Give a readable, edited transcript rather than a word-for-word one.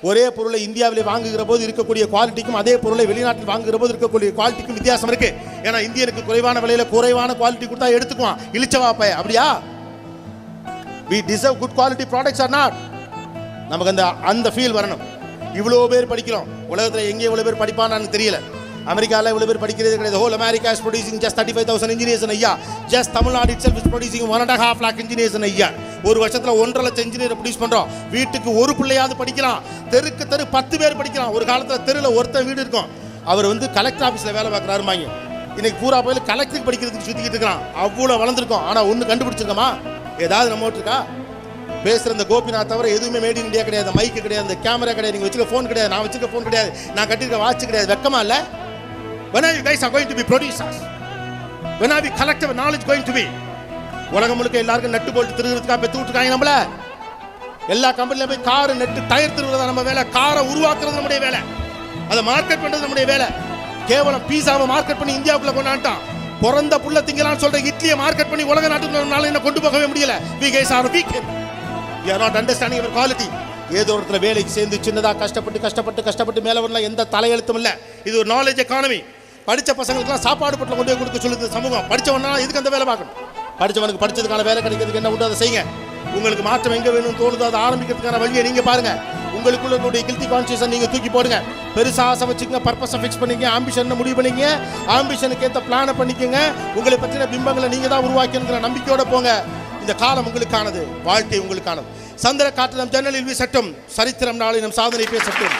ஒரே பொருளை இந்தியாவிலே வாங்குகிற போது இருக்கக்கூடிய குவாலிட்டிக்கும் அதே பொருளை வெளிநாட்டில் வாங்குகிற போது இருக்கக்கூடிய குவாலிட்டிக்கும் வித்தியாசம் இருக்கு. ஏன்னா இந்தியனுக்கு குறைவான விலையில குறைவான குவாலிட்டி கொடுத்தா எடுத்துக்குவான், இழிச்சவாப்ப அப்படியா? we deserve good quality products or not? நமக்கு அந்த ஃபீல் வரணும். இவ்வளோ பேர் படிக்கிறோம், உலகத்தில் எங்கே இவ்வளோ பேர் படிப்பான்னு தெரியல. அமெரிக்காவில் இவ்வளோ பேர் படிக்கிறது கிடையாது. Whole America is producing just 35,000 engineers in a year. Just Tamil Nadu itself is producing 1.5 lakh engineers in a year. ஒரு வருஷத்தில் 1.5 லட்சம் இன்ஜினியரை ப்ரொடியூஸ் பண்ணுறோம். வீட்டுக்கு ஒரு பிள்ளையாவது படிக்கலாம், தெருக்கு தெரு 10 பேர் படிக்கலாம். ஒரு காலத்தில் தெருவில் ஒருத்தர் வீடு இருக்கும், அவர் கலெக்டர் ஆஃபீஸில் வேலை பார்க்குறாருமாங்க. இன்னைக்கு பூரா போய் கலெக்டருக்கு படிக்கிறதுக்கு சுற்றிக்கிட்டு இருக்கான். அவ்வளோ வளர்ந்துருக்கோம். ஆனால் ஒன்று கண்டுபிடிச்சிருக்கோமா? ஏதாவது நம்ம இருக்கா? பேசுகிற இந்த கோபிநாத் தவிர எதுவுமே மேட் இன் இந்தியா கிடையாது. மைக்கு கிடையாது, இந்த கேமரா கிடையாது, நீங்கள் வச்சுக்க ஃபோன் கிடையாது, நான் வச்சுக்க ஃபோன் கிடையாது, நான் கட்டிருக்க வாட்ச் கிடையாது. வெக்கமா இல்லை? When are you guys are going to be producers? When are we collective knowledge going to be? உலகம் முழுக்க எல்லாருக்கும் நட்டு போட்டு திருகிறதுக்காக பெற்று விட்டுருக்காங்க. நம்மள எல்லா கம்பெனில போய் கார் நெட்டு டயர் திருவுறது நம்ம வேலை, காரை உருவாக்குறது நம்முடைய வேலை, அதை மார்க்கெட் பண்றது நம்முடைய வேலை. கேவலம் பீஸாவை மார்க்கெட் பண்ணி இந்தியாவுக்குள்ள கொண்டாண்டான். பிறந்த புள்ள திங்கலான்னு சொல்ற இட்லியை மார்க்கெட் பண்ணி உலக நாட்டுக்குள்ள என்ன கொண்டு போகவே முடியல. We guys are weak. We are not understanding our quality. ஏதோ ஒரு இடத்துல வேலைக்கு சேர்ந்து சின்னதாக கஷ்டப்பட்டு மேலே வரலாம், எந்த தலையெழுத்தும் இல்லை. இது ஒரு நாலேஜ் எக்கானமி. படித்த பசங்களுக்குலாம் சாப்பாடு பட்டில் கொண்டு போய் கொடுக்க சொல்லுது சமூகம். படித்தவனா இதுக்கு அந்த வேலை பார்க்கணும். படித்தவனுக்கு படித்ததுக்கான வேலை கிடைக்கிறதுக்கு என்ன உண்டு அதை செய்யுங்க. உங்களுக்கு மாற்றம் எங்கே வேணும்னு தோணுதோ அதை ஆரம்பிக்கிறதுக்கான வழியை நீங்கள் பாருங்கள். உங்களுக்குள்ள கில்ட்டி கான்சியஸை நீங்கள் தூக்கி போடுங்க. பெருசாக ஆசை வச்சுக்கங்க, பர்பஸை ஃபிக்ஸ் பண்ணிங்க, ஆம்பிஷன் முடிவு பண்ணிங்க, ஆம்பிஷனுக்கு ஏற்ற பிளானை பண்ணிக்கோங்க. உங்களை பற்றின பிம்பங்களை நீங்கள் தான் உருவாக்கிங்கிற நம்பிக்கையோடு போங்க. இந்த காலம் உங்களுக்கானது, வாழ்க்கை உங்களுக்கானது. சந்திர காற்று நம் ஜன்னலில் வீசட்டும், சரித்திரம் நாளை நம் சாதனை பேசட்டும்.